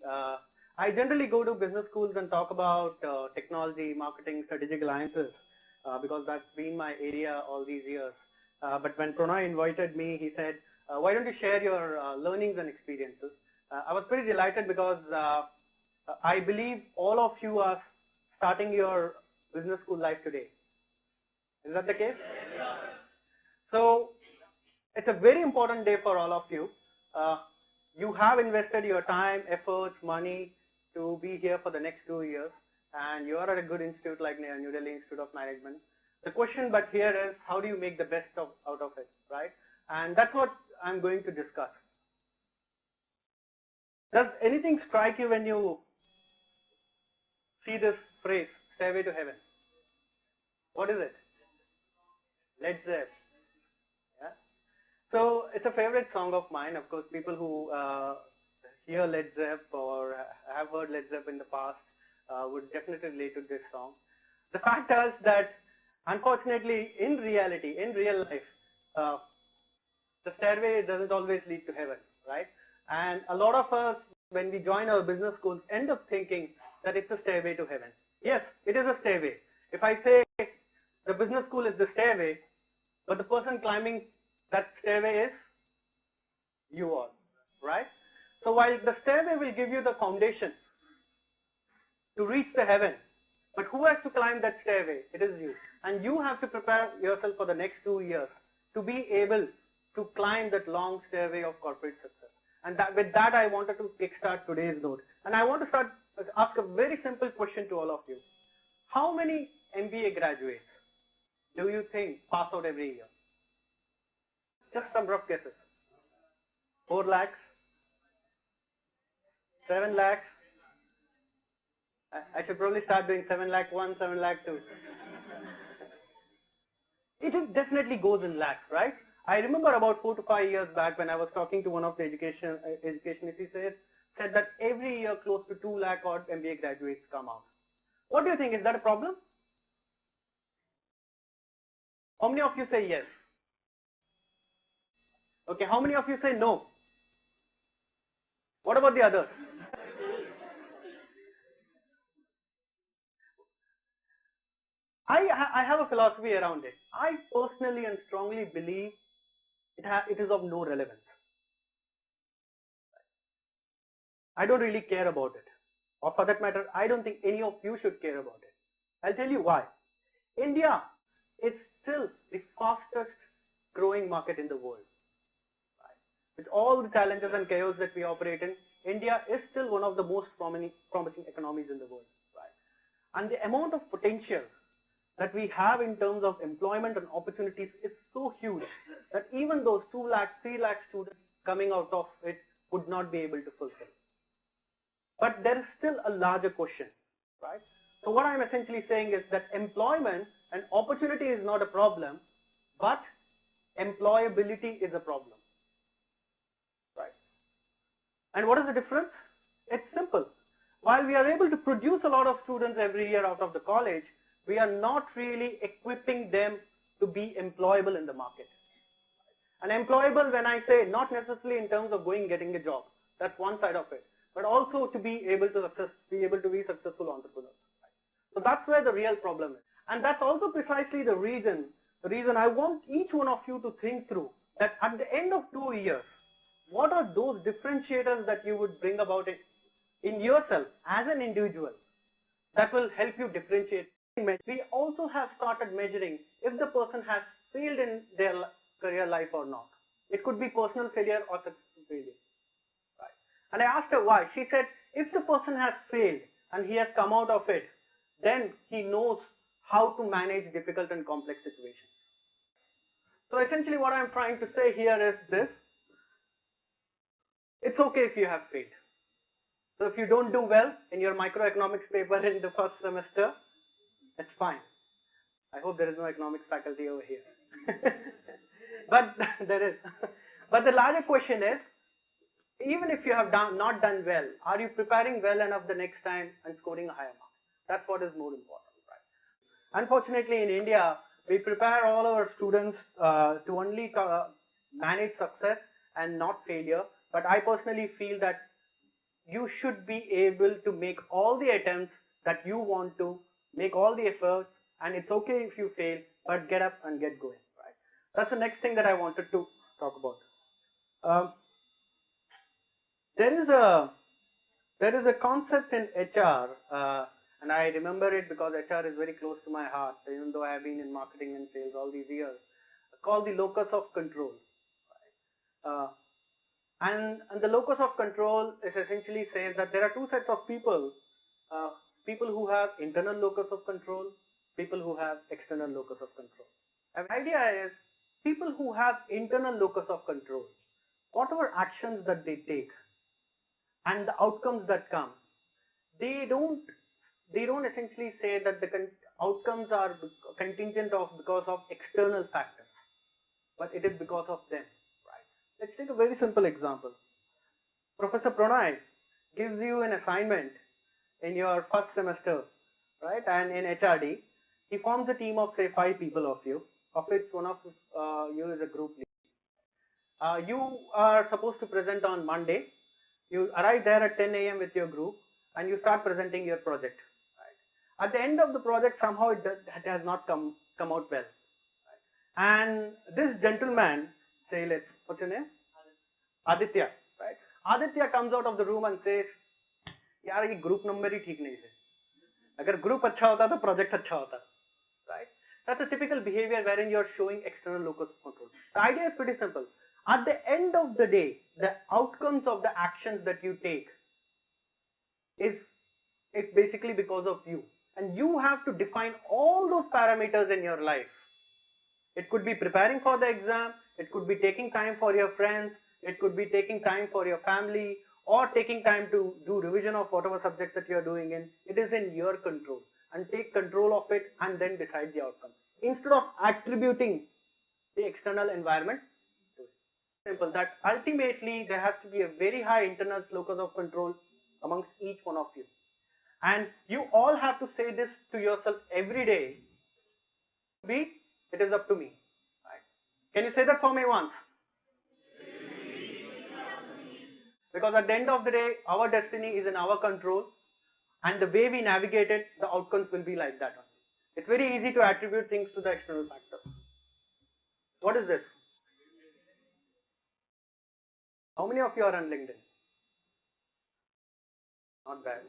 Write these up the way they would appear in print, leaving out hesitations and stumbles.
I generally go to business schools and talk about technology, marketing, strategic alliances because that's been my area all these years. But when Pranay invited me, he said, why don't you share your learnings and experiences? I was pretty delighted because I believe all of you are starting your business school life today. Is that the case? So it's a very important day for all of you. You have invested your time, efforts, money to be here for the next 2 years, and you are at a good institute like New Delhi Institute of Management. The question but here is, how do you make the best out of it, right? And that's what I'm going to discuss. Does anything strike you when you see this phrase, Stairway to Heaven? What is it? Led Zeppelin. Yeah. So it's a favorite song of mine. Of course, people who hear Led Zeppelin or have heard Led Zeppelin in the past would definitely relate to this song. The fact is that, unfortunately, in reality, in real life, the stairway doesn't always lead to heaven, right? And a lot of us, when we join our business schools, end up thinking that it's a stairway to heaven. Yes, it is a stairway. If I say the business school is the stairway, but the person climbing that stairway is you all, right? So while the stairway will give you the foundation to reach the heaven, but who has to climb that stairway? It is you. And you have to prepare yourself for the next 2 years to be able to climb that long stairway of corporate success. And with that, I wanted to kickstart today's note. And I want to ask a very simple question to all of you. How many MBA graduates do you think pass out every year? Just some rough guesses. 4 lakhs? 7 lakhs? I should probably start doing 7 lakh 1, 7 lakh 2. It definitely goes in lakhs, right? I remember about 4 to 5 years back when I was talking to one of the educationists, he said that every year close to 2 lakh odd MBA graduates come out. What do you think? Is that a problem? How many of you say yes? Okay, how many of you say no? What about the others? I have a philosophy around it. I personally and strongly believe it is of no relevance. I don't really care about it. Or for that matter, I don't think any of you should care about it. I'll tell you why. India is still the fastest growing market in the world. Right? With all the challenges and chaos that we operate in, India is still one of the most promising economies in the world. Right? And the amount of potential that we have in terms of employment and opportunities is so huge that even those 2 lakh, 3 lakh students coming out of it would not be able to fulfill. But there is still a larger question, right? So what I'm essentially saying is that employment and opportunity is not a problem, but employability is a problem, right? And what is the difference? It's simple. While we are able to produce a lot of students every year out of the college, we are not really equipping them to be employable in the market. And employable, when I say, not necessarily in terms of getting a job, that's one side of it, but also to be able to be successful entrepreneurs. So that's where the real problem is. And that's also precisely the reason I want each one of you to think through that at the end of 2 years, what are those differentiators that you would bring about it in yourself as an individual that will help you differentiate. We also have started measuring if the person has failed in their career life or not. It could be personal failure or successful failure. Right? And I asked her why. She said, if the person has failed and he has come out of it, then he knows how to manage difficult and complex situations. So essentially what I'm trying to say here is this. It's okay if you have failed. So if you don't do well in your microeconomics paper in the first semester, it's fine. I hope there is no economics faculty over here. But there is. But the larger question is, even if you have not done well, are you preparing well enough the next time and scoring a higher mark? That's what is more important, right? Unfortunately, in India, we prepare all our students to only manage success and not failure. But I personally feel that you should be able to make all the attempts that you want to, make all the efforts, and it's okay if you fail, but get up and get going, right? That's the next thing that I wanted to talk about. There is a concept in HR, and I remember it because HR is very close to my heart, even though I have been in marketing and sales all these years, called the locus of control. And the locus of control is essentially says that there are two sets of people, people who have internal locus of control, people who have external locus of control. And the idea is people who have internal locus of control, whatever actions that they take and the outcomes that come, they don't essentially say that the outcomes are contingent of because of external factors, but it is because of them. Let's take a very simple example. Professor Pranay gives you an assignment in your first semester, right? And in HRD, he forms a team of say 5 people of you, of which one of you is a group lead. You are supposed to present on Monday. You arrive there at 10 a.m. with your group and you start presenting your project. Right? At the end of the project, somehow it has not come out well. Right? And this gentleman, say what's your name? Aditya, right? Aditya comes out of the room and says, यार ये group number ही ठीक नहीं है. अगर group अच्छा होता तो project अच्छा होता, right? That's a typical behavior wherein you're showing external locus of control. The idea is pretty simple. At the end of the day, the outcomes of the actions that you take is basically because of you, and you have to define all those parameters in your life. It could be preparing for the exam, it could be taking time for your friends, it could be taking time for your family, or taking time to do revision of whatever subject that you are doing in. It is in your control, and take control of it and then decide the outcome. Instead of attributing the external environment to it. Simple that ultimately there has to be a very high internal locus of control amongst each one of you. And you all have to say this to yourself every day. It is up to me. Right? Can you say that for me once? Because at the end of the day, our destiny is in our control, and the way we navigate it, the outcomes will be like that. It's very easy to attribute things to the external factors. What is this? How many of you are on LinkedIn? Not bad.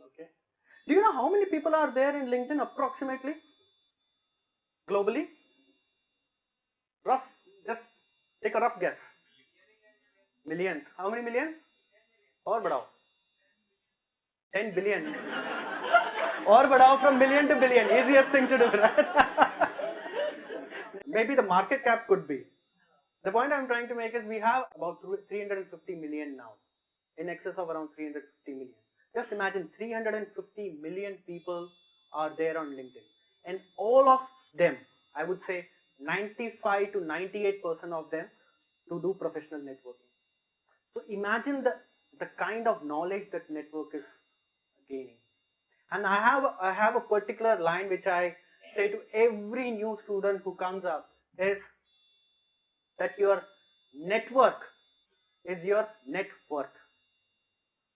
Okay. Do you know how many people are there in LinkedIn approximately? Globally? Rough, just take a rough guess. Millions. How many millions? Or badao? 10 billion. Or badao from million to billion. Easiest thing to do, right? Maybe the market cap could be. The point I'm trying to make is we have about 350 million now. In excess of around 350 million. Just imagine 350 million people are there on LinkedIn. And all of them, I would say 95 to 98% of them to do professional networking. So imagine the kind of knowledge that network is gaining. And I have a particular line which I say to every new student who comes up is that your network is your net worth.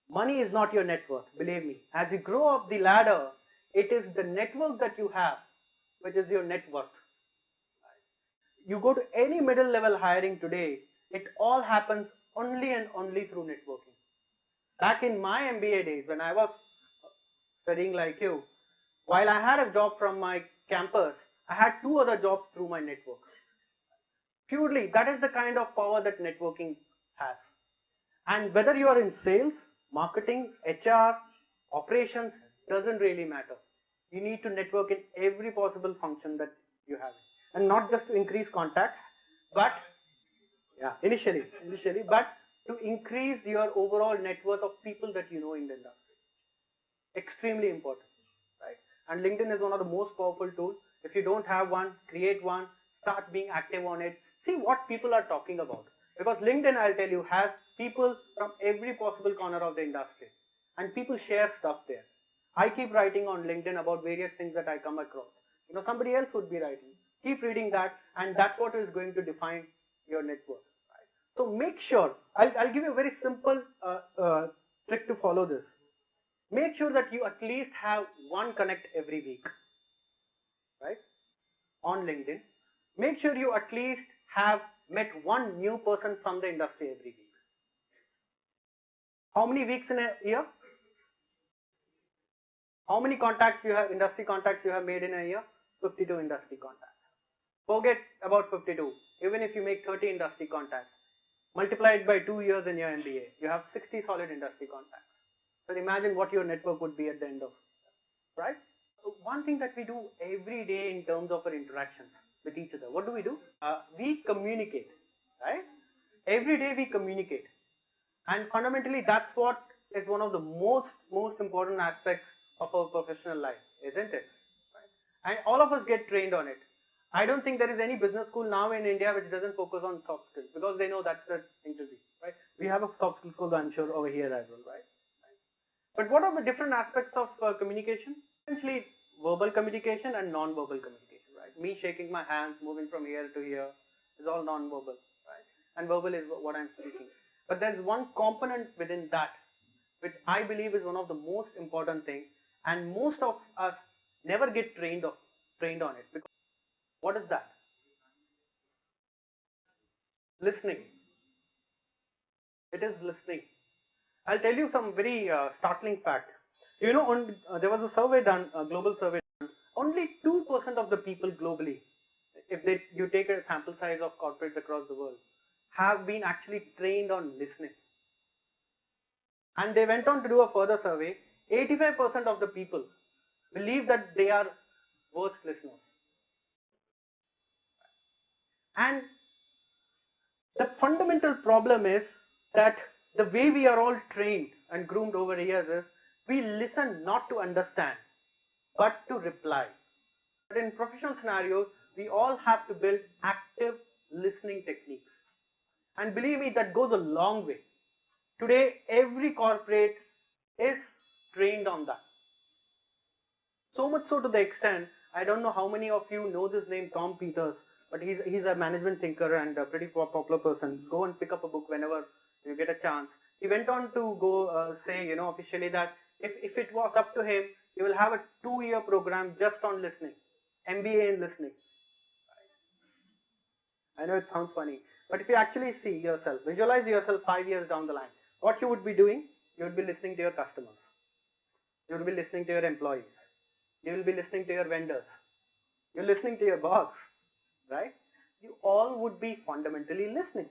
Money is not your net worth, believe me. As you grow up the ladder, it is the network that you have which is your net worth. You go to any middle level hiring today, it all happens only and only through networking. Back in my MBA days, when I was studying like you, while I had a job from my campus, I had 2 other jobs through my network. Purely, that is the kind of power that networking has. And whether you are in sales, marketing, HR, operations, doesn't really matter. You need to network in every possible function that you have. And not just to increase contacts, but initially, but to increase your overall net worth of people that you know in the industry. Extremely important, right? And LinkedIn is one of the most powerful tools. If you don't have one, create one, start being active on it. See what people are talking about. Because LinkedIn, I'll tell you, has people from every possible corner of the industry. And people share stuff there. I keep writing on LinkedIn about various things that I come across. You know, somebody else would be writing. Keep reading that, and that's what is going to define your net worth. Right? So make sure, I'll give you a very simple trick to follow this. Make sure that you at least have one connect every week, right? On LinkedIn. Make sure you at least have met one new person from the industry every week. How many weeks in a year? How many contacts you have, industry contacts you have made in a year? 52 industry contacts. Forget about 52. Even if you make 30 industry contacts, multiply it by 2 years in your MBA, you have 60 solid industry contacts. So imagine what your network would be at the end of, right? One thing that we do every day in terms of our interactions with each other, what do? We communicate, right? Every day we communicate. And fundamentally, that's what is one of the most important aspects of our professional life, isn't it? Right? And all of us get trained on it. I don't think there is any business school now in India which doesn't focus on soft skills, because they know that's the thing to be, right? We have a soft skills school, I'm sure, over here as well, right? But what are the different aspects of communication? Essentially, verbal communication and non-verbal communication, right? Me shaking my hands, moving from here to here is all non-verbal, right? And verbal is what I'm speaking. But there's one component within that which I believe is one of the most important things, and most of us never get trained on it. Because what is that? Listening. It is listening. I'll tell you some very startling fact. You know, there was a survey done, a global survey done. Only 2% of the people globally, if you take a sample size of corporates across the world, have been actually trained on listening. And they went on to do a further survey. 85% of the people believe that they are worst listeners. And the fundamental problem is that the way we are all trained and groomed over years is we listen not to understand, but to reply. But in professional scenarios, we all have to build active listening techniques. And believe me, that goes a long way. Today, every corporate is trained on that. So much so to the extent, I don't know how many of you know this name, Tom Peters, but he's a management thinker and a pretty popular person. Go and pick up a book whenever you get a chance. He went on to go say, officially that if it was up to him, he will have a 2-year program just on listening, MBA in listening. I know it sounds funny, but if you actually see yourself, visualize yourself 5 years down the line, what you would be doing? You would be listening to your customers. You would be listening to your employees. You will be listening to your vendors. You're listening to your boss, right? You all would be fundamentally listening.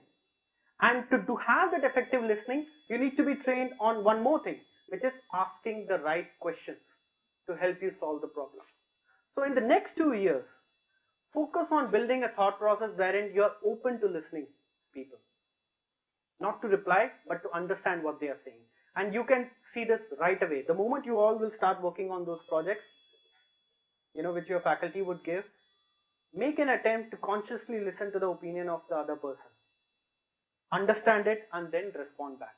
And to have that effective listening, you need to be trained on one more thing, which is asking the right questions to help you solve the problem. So in the next 2 years, focus on building a thought process wherein you're open to listening to people. Not to reply, but to understand what they are saying. And you can see this right away. The moment you all will start working on those projects, which your faculty would give, make an attempt to consciously listen to the opinion of the other person. Understand it and then respond back.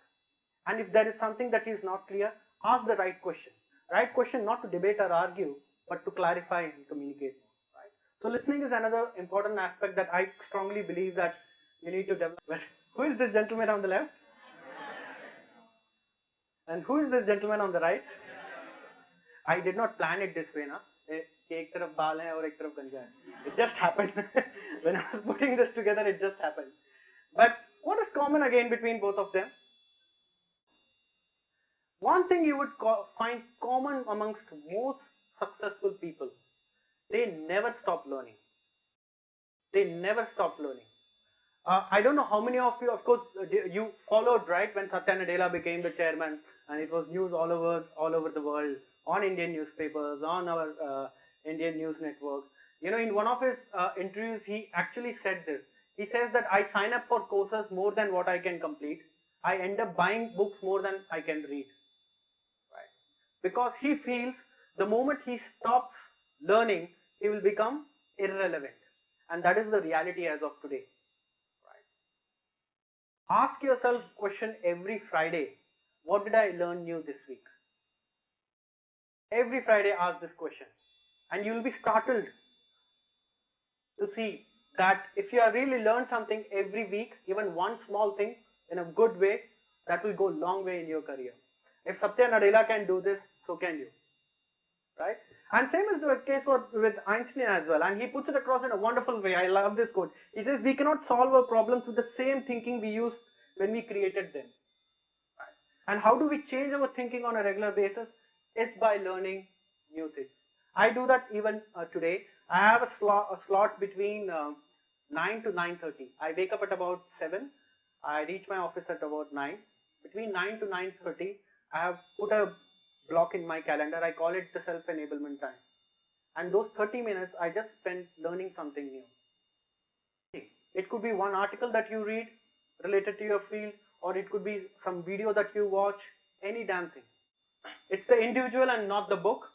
And if there is something that is not clear, ask the right question. Right question not to debate or argue, but to clarify and communicate. Right? So listening is another important aspect that I strongly believe that you need to develop. Who is this gentleman on the left? And who is this gentleman on the right? I did not plan it this way, na. एक तरफ बाल है और एक तरफ गंजा है. It just happened. When I was putting this together, it just happened. But what is common again between both of them? One thing you would find common amongst most successful people, they never stop learning. They never stop learning. I don't know how many of you, of course, you followed, right, when Satya Nadella became the chairman, and it was news all over the world, on Indian newspapers, on our Indian news networks. In one of his interviews, he actually said this. He says that I sign up for courses more than what I can complete. I end up buying books more than I can read. Right? Because he feels the moment he stops learning, he will become irrelevant. And that is the reality as of today. Right? Ask yourself question every Friday, what did I learn new this week? Every Friday ask this question. And you will be startled to see that if you have really learned something every week, even one small thing in a good way, that will go a long way in your career. If Satya Nadella can do this, so can you. Right? And same is the case with Einstein as well. And he puts it across in a wonderful way. I love this quote. He says, we cannot solve our problems with the same thinking we used when we created them. Right? And how do we change our thinking on a regular basis? It's by learning new things. I do that even today. I have a slot between 9 to 9:30. I wake up at about 7. I reach my office at about 9. Between 9 to 9:30, I have put a block in my calendar. I call it the self-enablement time. And those 30 minutes, I just spend learning something new. It could be one article that you read related to your field, or it could be some video that you watch, any damn thing. It's the individual and not the book.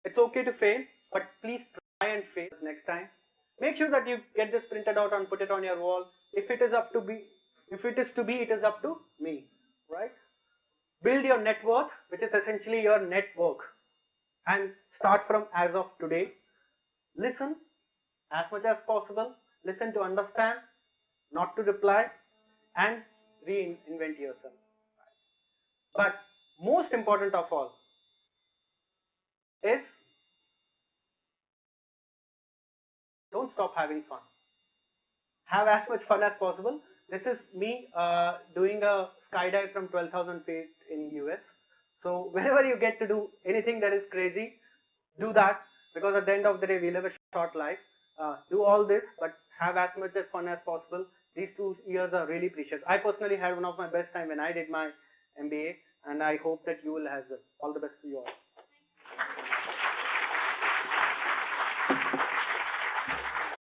It's okay to fail, but please try and fail next time. Make sure that you get this printed out and put it on your wall. If it is to be, it is up to me, right? Build your net worth, which is essentially your network, and start from as of today. Listen as much as possible. Listen to understand, not to reply, and reinvent yourself. But most important of all is don't stop having fun. Have as much fun as possible. This is me doing a skydive from 12,000 feet in US. So whenever you get to do anything that is crazy, do that, because at the end of the day we live a short life. Do all this, but have as much as fun as possible. These 2 years are really precious. I personally had one of my best time when I did my MBA, and I hope that you will as well. All the best to you all.